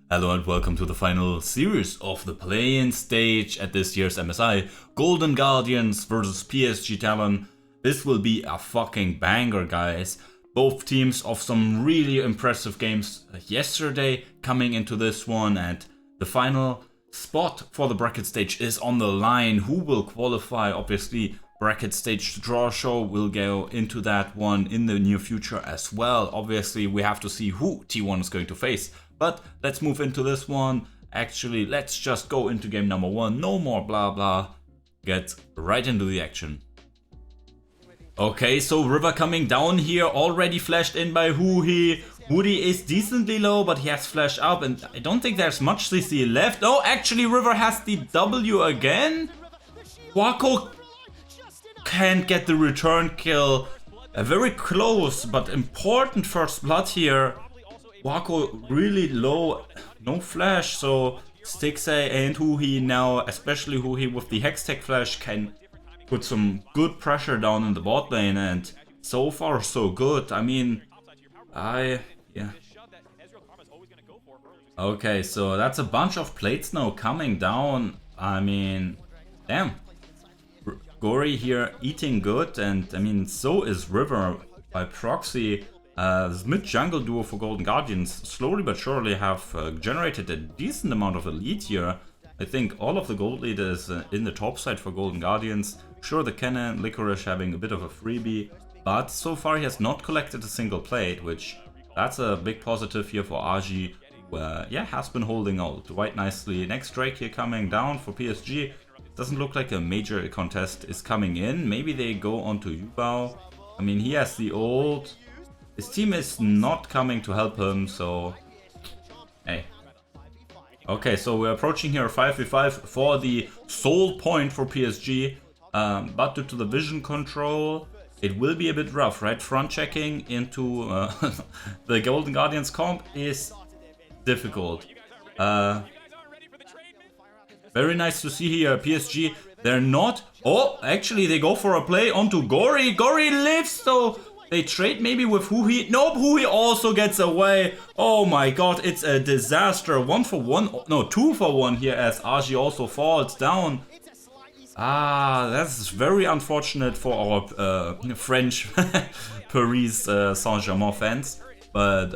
Hello and welcome to the final series of the play-in stage at this year's MSI. Golden Guardians versus PSG Talon. This will be a fucking banger, guys. Both teams of some really impressive games yesterday coming into this one, and the final spot for the bracket stage is on the line. Who will qualify? Obviously, bracket stage draw show will go into that one in the near future as well. Obviously, we have to see who T1 is going to face. But let's move into this one. Actually, let's just go into game number one. No more blah blah. Get right into the action. Okay, so River coming down here, already flashed in by Huhi. Woody is decently low, but he has flashed up, and I don't think there's much CC left. Oh, actually, River has the W again. YuGiOh can't get the return kill. A very close but important first blood here. YuGiOh really low, no flash, so Stixe and Huhi now, especially Huhi with the Hextech flash, can put some good pressure down in the bot lane, and so far so good. I mean, yeah. Okay, so that's a bunch of plates now coming down. I mean, damn. Gori here eating good, and I mean, so is River by proxy. This mid-jungle duo for Golden Guardians slowly but surely have generated a decent amount of a lead here. I think all of the gold lead is in the top side for Golden Guardians. Sure, the Cannon, Licorice having a bit of a freebie, but so far he has not collected a single plate, which that's a big positive here for Aji, who has been holding out quite nicely. Next Drake here coming down for PSG. Doesn't look like a major contest is coming in. Maybe they go on to ubao. I mean, he has the ult. His team is not coming to help him, so hey. Okay, so we're approaching here 5v5 for the soul point for PSG, but due to the vision control, it will be a bit rough, right? Front checking into the Golden Guardians comp is difficult. Very nice to see here, PSG, they're not... Oh, actually they go for a play onto Gori. Gori lives, so... They trade maybe with Huhi. Nope, Huhi also gets away. Oh my god, it's a disaster. 1 for 1, no, 2 for 1 here as Aji also falls down. Ah, that's very unfortunate for our French Paris Saint-Germain fans. But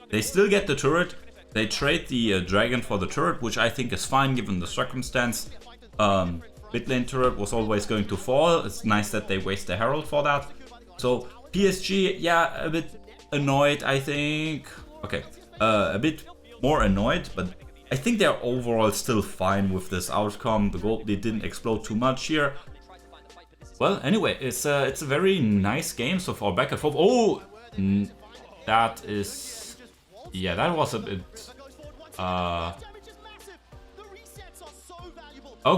they still get the turret. They trade the dragon for the turret, which I think is fine given the circumstance. Mid lane turret was always going to fall. It's nice that they waste a herald for that. So PSG, yeah, a bit annoyed, I think. Okay, a bit more annoyed, but I think they're overall still fine with this outcome. The gold lead didn't explode too much here. Well, anyway, it's a very nice game so far, back and forth. Oh, that is, yeah, that was a bit. Oh,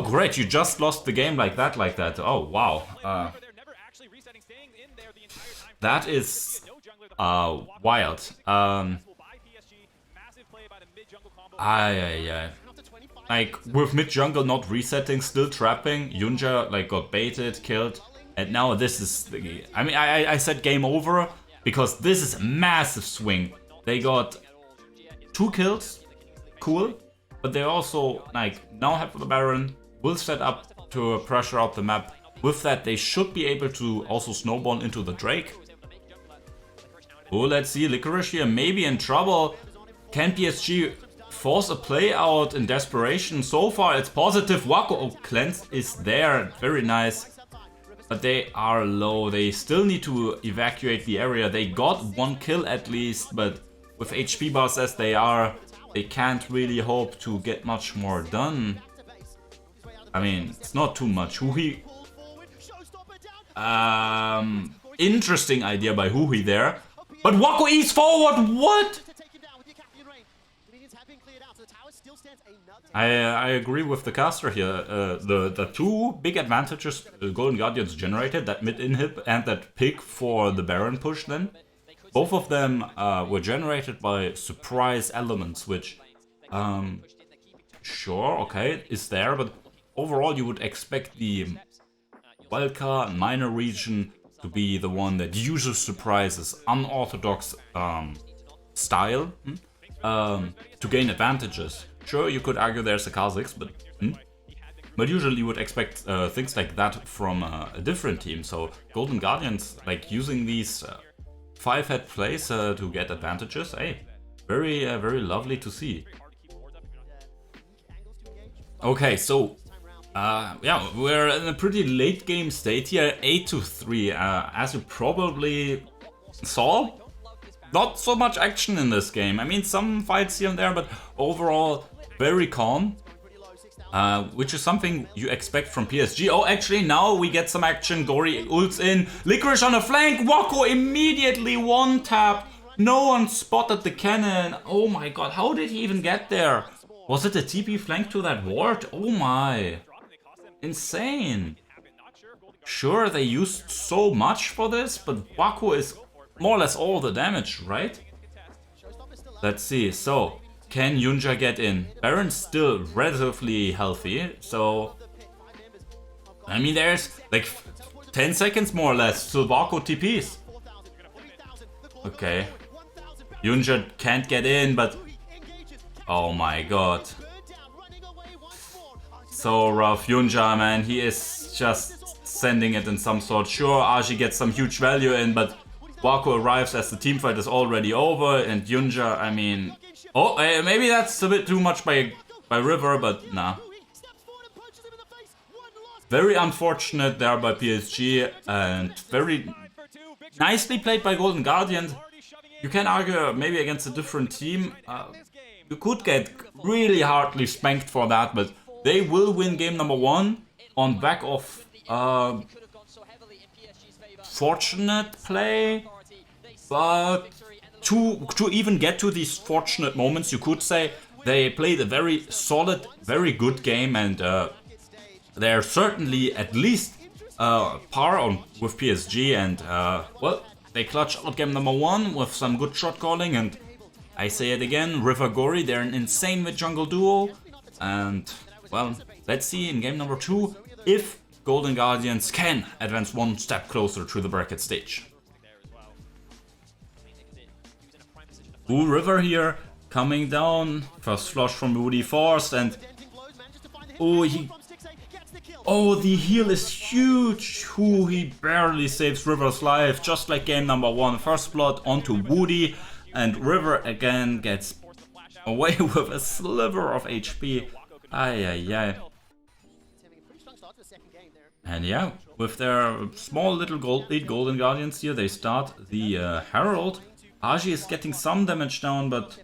great! You just lost the game like that. Oh, wow. That is wild. Like with mid jungle not resetting, still trapping, Yunja like got baited, killed, and now this is the... I mean, I said game over because this is a massive swing. They got 2 kills, cool, but they also like now have the Baron, will set up to pressure out the map. With that, they should be able to also snowball into the Drake. Oh, let's see, Licorice here maybe in trouble. Can PSG force a play out in desperation? So far, it's positive. YuGiOh cleanse is there, very nice. But they are low, they still need to evacuate the area. They got 1 kill at least, but with HP bars as they are, they can't really hope to get much more done. I mean, it's not too much. Huhi... interesting idea by Huhi there. But YuGiOh eats forward, what? I agree with the caster here. The 2 big advantages Golden Guardians generated, that mid inhib and that pick for the Baron push then, both of them were generated by surprise elements, which, sure, okay, is there, but overall you would expect the wildcard minor region to be the one that uses surprises, unorthodox style. to gain advantages. Sure, you could argue there's a Kha'Zix, but usually you would expect things like that from a different team. So Golden Guardians, like using these 5-head plays to get advantages, hey, very lovely to see. Okay, so yeah, we're in a pretty late game state here, 8-3. As you probably saw, not so much action in this game. I mean, some fights here and there, but overall very calm. Which is something you expect from PSG. Oh, actually, now we get some action. Gori ults in. Licorice on the flank. YuGiOh immediately one-tapped. No one spotted the cannon. Oh my god, how did he even get there? Was it a TP flank to that ward? Oh my. Insane. Sure, they used so much for this, but YuGiOh is more or less all the damage, right? Let's see. So, can YuGiOh get in? Baron's still relatively healthy, so... I mean, there's like 10 seconds more or less till YuGiOh TPs. Okay. YuGiOh can't get in, but... Oh my god. So rough. YuGiOh, man, he is just sending it in some sort. Sure, Aji gets some huge value in, but YuGiOh arrives as the teamfight is already over, and YuGiOh, I mean... Oh, maybe that's a bit too much by River, but nah. Very unfortunate there by PSG, and very nicely played by Golden Guardians. You can argue maybe against a different team. You could get really hardly spanked for that, but they will win game number 1 on back of fortunate play, but to even get to these fortunate moments, you could say they played a very solid, very good game, and they're certainly at least par on with PSG, and well, they clutch out game number 1 with some good shot calling, and I say it again, River Gori, they're an insane mid-jungle duo, and well, let's see in game number 2 if Golden Guardians can advance one step closer to the bracket stage. Ooh, River here coming down, first flush from Woody Force, and oh, the heal is huge. Ooh, he barely saves River's life, just like game number 1. First blood onto Woody, and River again gets away with a sliver of HP. Ay. And yeah, with their small little lead Golden Guardians here, they start the Herald. Aji is getting some damage down, but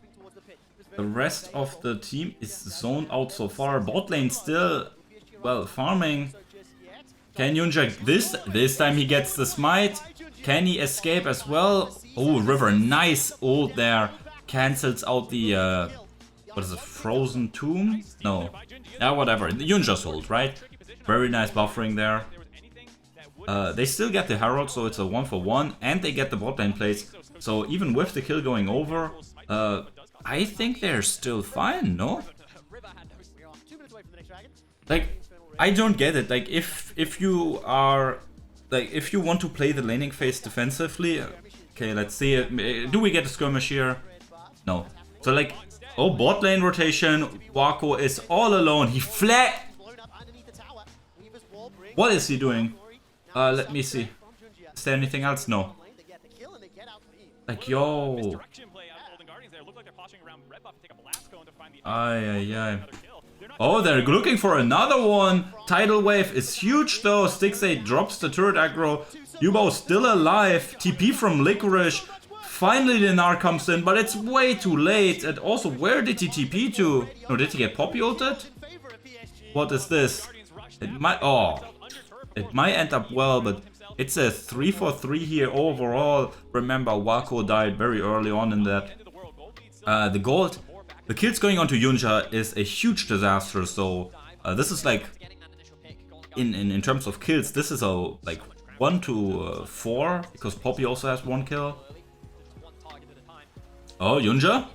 the rest of the team is zoned out so far. Bot lane still, well, farming. Can YuGiOh this time he gets the smite? Can he escape as well? Oh, River, nice ult there. Cancels out the, what is it, Frozen Tomb? No. Yeah, whatever. YuGiOh's ult, right? Very nice buffering there. They still get the Herald, so it's a 1-for-1, and they get the bot lane plays. So even with the kill going over, I think they're still fine, no? Like, I don't get it. Like, if you are, like, if you want to play the laning phase defensively, okay, let's see it. Do we get a skirmish here? No. So like, oh, bot lane rotation. YuGiOh is all alone. He fled. What is he doing? Let me see. Is there anything else? No. Like, yo. Ay. Oh, they're looking for another one. Tidal wave is huge though. Stixxay drops the turret aggro. ubao still alive. TP from Licorice. Finally the Gnar comes in, but it's way too late. And also, where did he TP to? No, did he get poppy ulted? What is this? It might end up well, but it's a 3-for-3 here overall. Remember, YuGiOh died very early on in that. The kills going on to YuGiOh is a huge disaster. So this is like, in terms of kills, this is a like 1 to 4, because Poppy also has 1 kill. Oh, YuGiOh?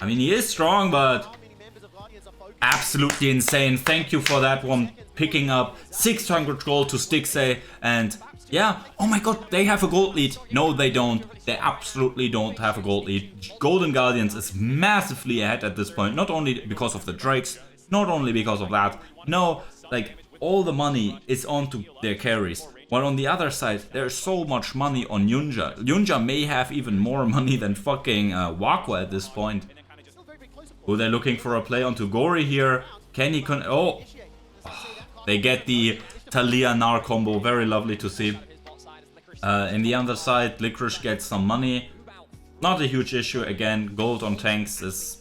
I mean, he is strong, but absolutely insane. Thank you for that one. Picking up 600 gold to Stixxay, and Yeah, oh my god, they have a gold lead. No, they don't. They absolutely don't have a gold lead. Golden Guardians is massively ahead at this point. Not only because of the Drakes, not only because of that. No, like, all the money is onto their carries. While on the other side, there's so much money on YuGiOh. YuGiOh may have even more money than fucking YuGiOh at this point. Oh, they're looking for a play onto Gori here. Can he oh, they get the Talia Nar combo. Very lovely to see. In the other side, Licorice gets some money. Not a huge issue. Again, gold on tanks is...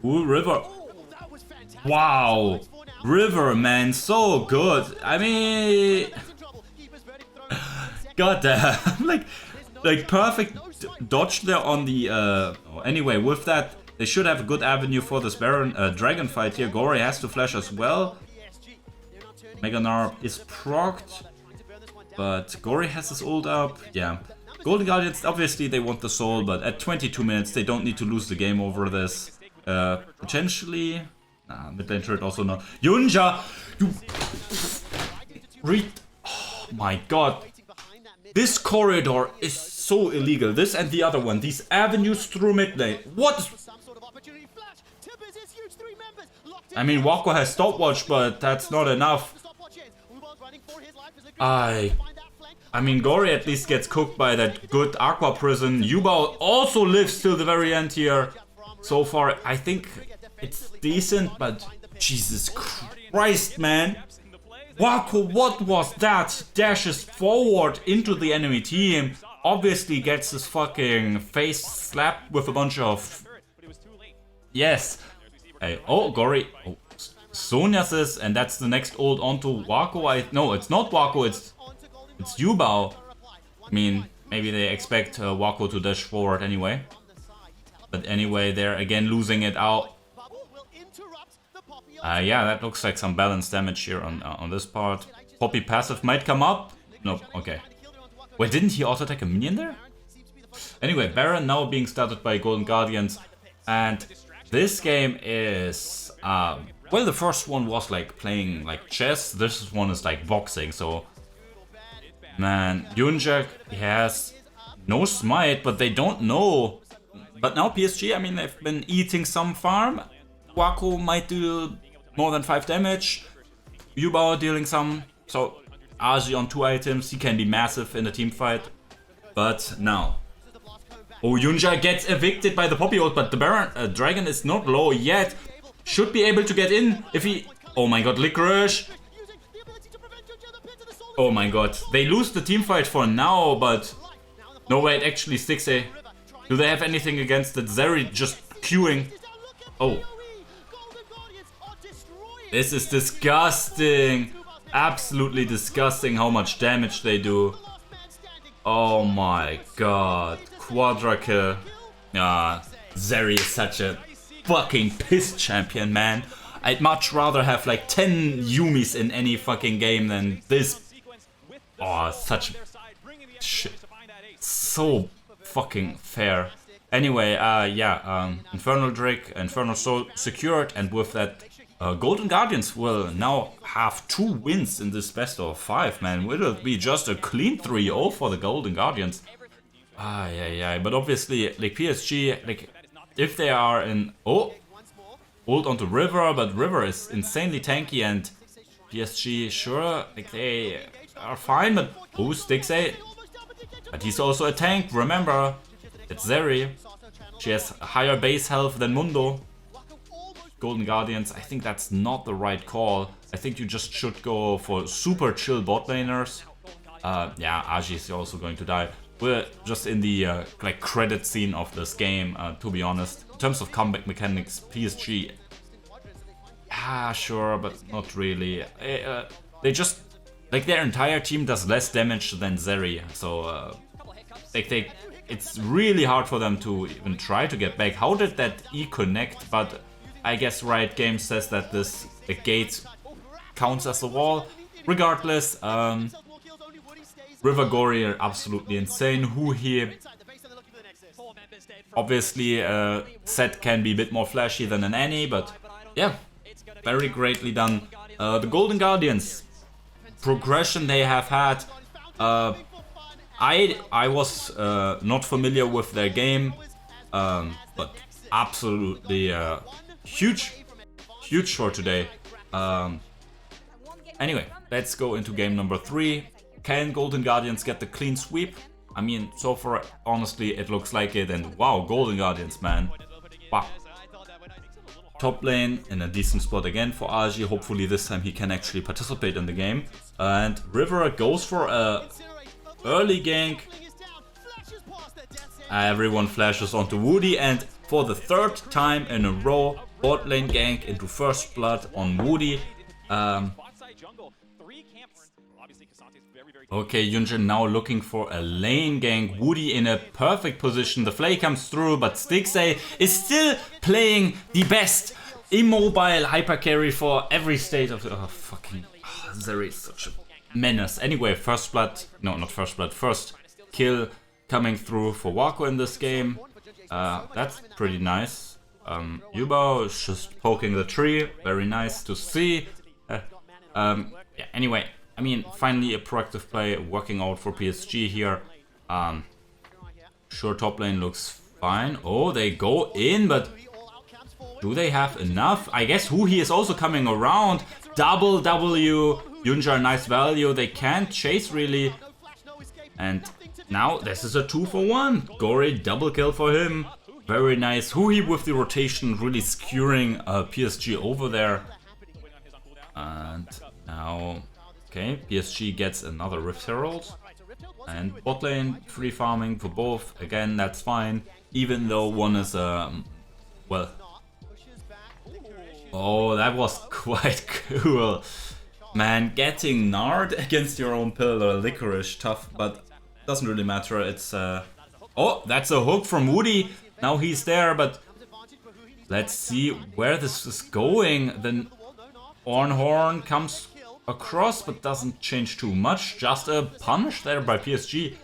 Ooh, River. Wow. River, man. So good. I mean... God damn. like perfect dodge there on the... Anyway, with that, they should have a good avenue for this Baron Dragon fight here. Gori has to flash as well. Mega Narb is procced, but Gori has his ult up. Yeah, Golden Guardians, obviously they want the soul, but at 22 minutes they don't need to lose the game over this. Potentially... Nah, mid lane turret also not. YuGiOh! You... Oh my god. This corridor is so illegal. This and the other one. These avenues through mid lane. What? I mean, YuGiOh has stopwatch, but that's not enough. I mean, Gori at least gets cooked by that good Aqua Prison. ubao also lives till the very end here. So far, I think it's decent, but Jesus Christ, man. YuGiOh, what was that? Dashes forward into the enemy team. Obviously gets his fucking face slapped with a bunch of... Yes. Hey, oh, Gori. Oh, Sonya's is, and that's the next ult onto YuGiOh. No, it's not YuGiOh, it's ubao. I mean, maybe they expect YuGiOh to dash forward anyway. But anyway, they're again losing it out. Yeah, that looks like some balanced damage here on this part. Poppy passive might come up. Nope, okay. Wait, didn't he also take a minion there? Anyway, Baron now being started by Golden Guardians. And this game is... well, the first one was like playing like chess. This one is like boxing, so... Man, YuGiOh has no smite, but they don't know. But now PSG, I mean, they've been eating some farm. YuGiOh might do more than 5 damage. ubao dealing some. So, Aji on 2 items, he can be massive in a team fight. But now... Oh, YuGiOh gets evicted by the Poppy ult, but the Baron Dragon is not low yet. Should be able to get in if he... Oh my god, Licorice. Oh my god. They lose the team fight for now, but... No, wait, actually, Stixay. Do they have anything against that? Zeri just queuing. Oh. This is disgusting. Absolutely disgusting how much damage they do. Oh my god. Quadra kill. Ah, Zeri is such a fucking piss champion, man. I'd much rather have like 10 Yumis in any fucking game than this. Oh, such shit. So fucking fair. Anyway, yeah, Infernal Drake, Infernal Soul secured, and with that, Golden Guardians will now have 2 wins in this best of 5, man. Will it be just a clean 3-0 for the Golden Guardians? Yeah, but obviously, like PSG, like, if they are in... Oh! Ult onto River, but River is insanely tanky, and PSG, sure, like, they are fine, but... Oh, Stixay. But he's also a tank, remember. It's Zeri. She has higher base health than Mundo. Golden Guardians, I think that's not the right call. I think you just should go for super chill bot laners. Yeah, Aji is also going to die. We're just in the like credit scene of this game, to be honest. In terms of comeback mechanics, PSG... sure, but not really. They just... Like, their entire team does less damage than Zeri, so... like, it's really hard for them to even try to get back. How did that E connect? But I guess Riot Games says that this gate counts as a wall. Regardless, River Gori are absolutely insane. Who here? Obviously, Set can be a bit more flashy than an Annie, but yeah, very greatly done. The Golden Guardians progression they have had. I was not familiar with their game, but absolutely huge for today. Anyway, let's go into game number 3. Can Golden Guardians get the clean sweep? I mean, so far, honestly, it looks like it. And wow, Golden Guardians, man. Wow. Top lane in a decent spot again for Agi. Hopefully this time he can actually participate in the game. And River goes for a early gank. Everyone flashes onto Woody, and for the 3rd time in a row, bot lane gank into first blood on Woody. Okay, YuGiOh now looking for a lane gank. Woody in a perfect position. The Flay comes through, but Stixay is still playing the best immobile hyper carry for every state of the... Oh, fucking... Oh, Zeri is such a menace. Anyway, first blood... No, not first blood. First kill coming through for YuGiOh in this game. That's pretty nice. YuGiOh is just poking the tree. Very nice to see. Yeah, anyway... I mean, finally a proactive play working out for PSG here. Sure, top lane looks fine. Oh, they go in, but do they have enough? I guess Huhi is also coming around. Double W. YuGiOh, nice value. They can't chase really. And now this is a 2-for-1. Gori, double kill for him. Very nice. Huhi with the rotation really skewering PSG over there. And now... Okay, PSG gets another Rift Herald. And bot lane, free farming for both. Again, that's fine. Even though one is, well... Oh, that was quite cool. Man, getting Nard against your own pillar, Licorice, tough, but doesn't really matter. It's, Oh, that's a hook from Woody. Now he's there, but... Let's see where this is going. Then Ornhorn comes... across, but doesn't change too much. Just a punish there by PSG.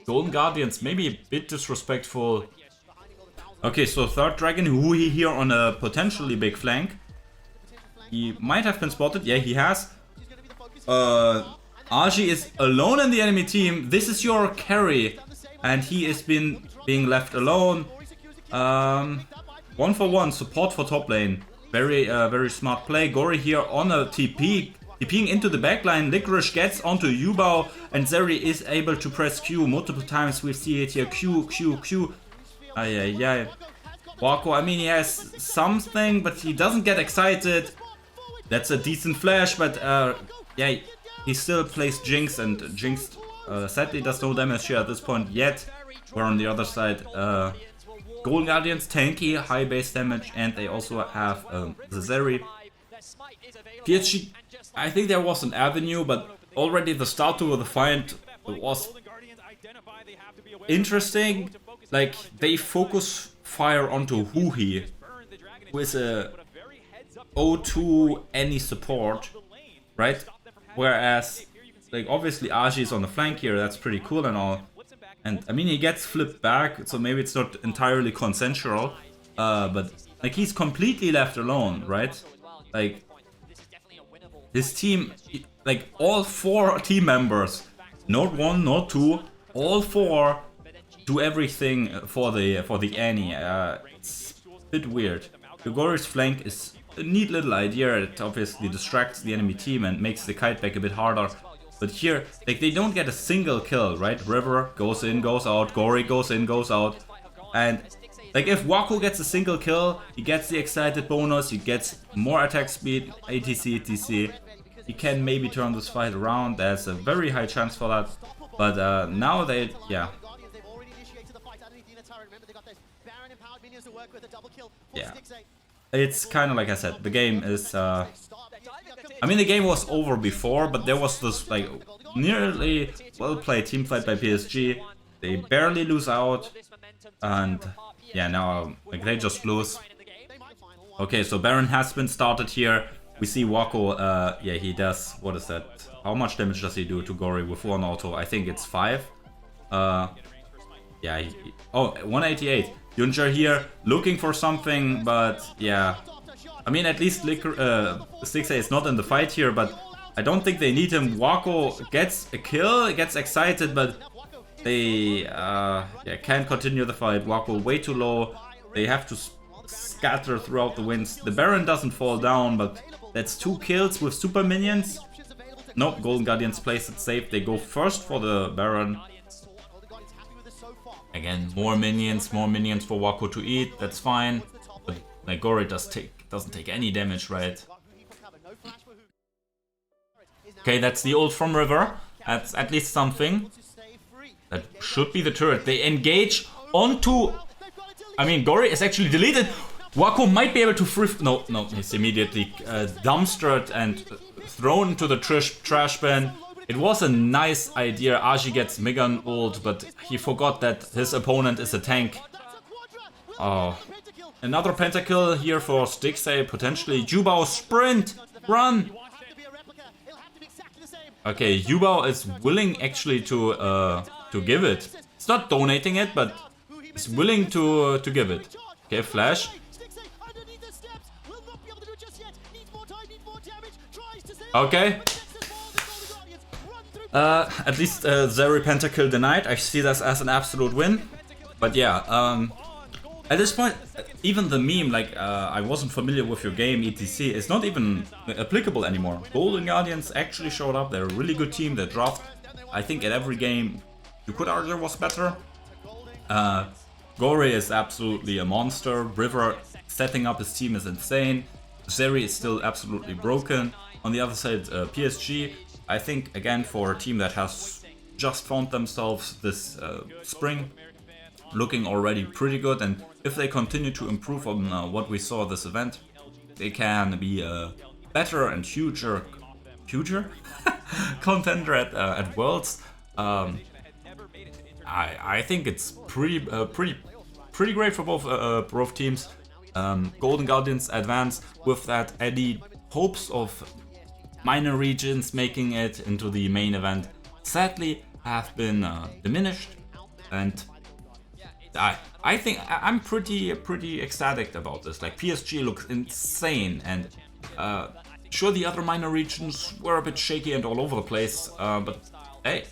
Golden Guardians maybe a bit disrespectful. Okay, so 3rd Dragon, Huhi here on a potentially big flank. He might have been spotted. Yeah, he has. Agi is alone in the enemy team. This is your carry. And he is being left alone. 1-for-1 support for top lane. Very smart play. Gori here on a TP. TPing into the backline, Licorice gets onto ubao, and Zeri is able to press Q multiple times. We see it here, Q. YuGiOh, I mean, he has something, but he doesn't get excited. That's a decent flash, but yeah, he still plays Jinx, and Jinx sadly does no damage here at this point yet. Where on the other side, Golden Guardians, tanky, high base damage, and they also have the Zeri. PSG, I think there was an avenue, but already the start to the fight was interesting. Like, they focus fire onto Huhi, who is a O2 any support, right? Whereas, like, obviously Agi is on the flank here, that's pretty cool and all. And, I mean, he gets flipped back, so maybe it's not entirely consensual, but, like, he's completely left alone, right? Like, his team, like all 4 team members, not 1, not 2, all 4 do everything for the Annie. It's a bit weird. Gori's flank is a neat little idea. It obviously distracts the enemy team and makes the kite back a bit harder. But here, like, they don't get a single kill, right? River goes in, goes out, Gori goes in, goes out, and like, if YuGiOh gets a single kill, he gets the excited bonus, he gets more attack speed, etc. He can maybe turn this fight around. There's a very high chance for that. But now they, yeah. Yeah. It's kind of like I said, the game is... I mean, the game was over before, but there was this, like, nearly well-played teamfight by PSG. They barely lose out, and... yeah, now, like, they just lose. Okay, so Baron has been started here. We see YuGiOh, yeah, he does, what is that? How much damage does he do to Gori with 1 auto? I think it's 5. Yeah, oh, 188. YuGiOh here, looking for something, but yeah. I mean, at least Stixay is not in the fight here, but I don't think they need him. YuGiOh gets a kill, gets excited, but they can't continue the fight. YuGiOh way too low. They have to scatter throughout the winds. The Baron doesn't fall down, but that's 2 kills with super minions. Nope, Golden Guardians plays it safe. They go first for the Baron. Again, more minions for YuGiOh to eat. That's fine. But like gori doesn't take any damage, right? Okay, that's the ult from River. That's at least something. That should be the turret. They engage onto... I mean, gori is actually deleted. YuGiOh might be able to free... No, he's immediately dumpstered and thrown into the trash bin. It was a nice idea. Agi gets Megan ult, but he forgot that his opponent is a tank. Oh. Another pentakill here for Stixay, potentially. ubao, sprint! Run! Okay, ubao is willing actually to give it. It's not donating it, but it's willing to give it. Okay, flash. Okay. At least Zeri pentakill denied. I see this as an absolute win. But yeah, at this point, even the meme, like, I wasn't familiar with your game, etc., is not even applicable anymore. Golden Guardians actually showed up. They're a really good team. They draft, I think, at every game you could argue was better. Gori is absolutely a monster. River setting up his team is insane. Zeri is still absolutely broken. On the other side, PSG, I think, again, for a team that has just found themselves this spring, looking already pretty good, and if they continue to improve on what we saw this event, they can be a better and future contender at Worlds. I think it's pretty great for both teams. Golden Guardians advance with that. Any hopes of minor regions making it into the main event sadly have been diminished, and I think I'm pretty ecstatic about this. Like, PSG looks insane, and sure, the other minor regions were a bit shaky and all over the place, but hey,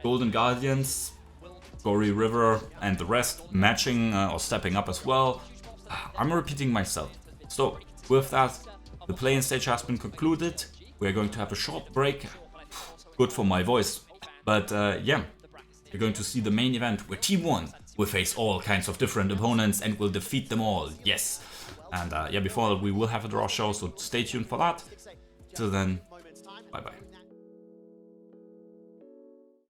Golden Guardians, Gori, River, and the rest matching or stepping up as well. I'm repeating myself. So with that, the play-in stage has been concluded. We're going to have a short break. Good for my voice. But yeah, we're going to see the main event where Team 1 will face all kinds of different opponents and will defeat them all. Yes. And yeah, before that, we will have a draw show, so stay tuned for that. Till then, bye bye.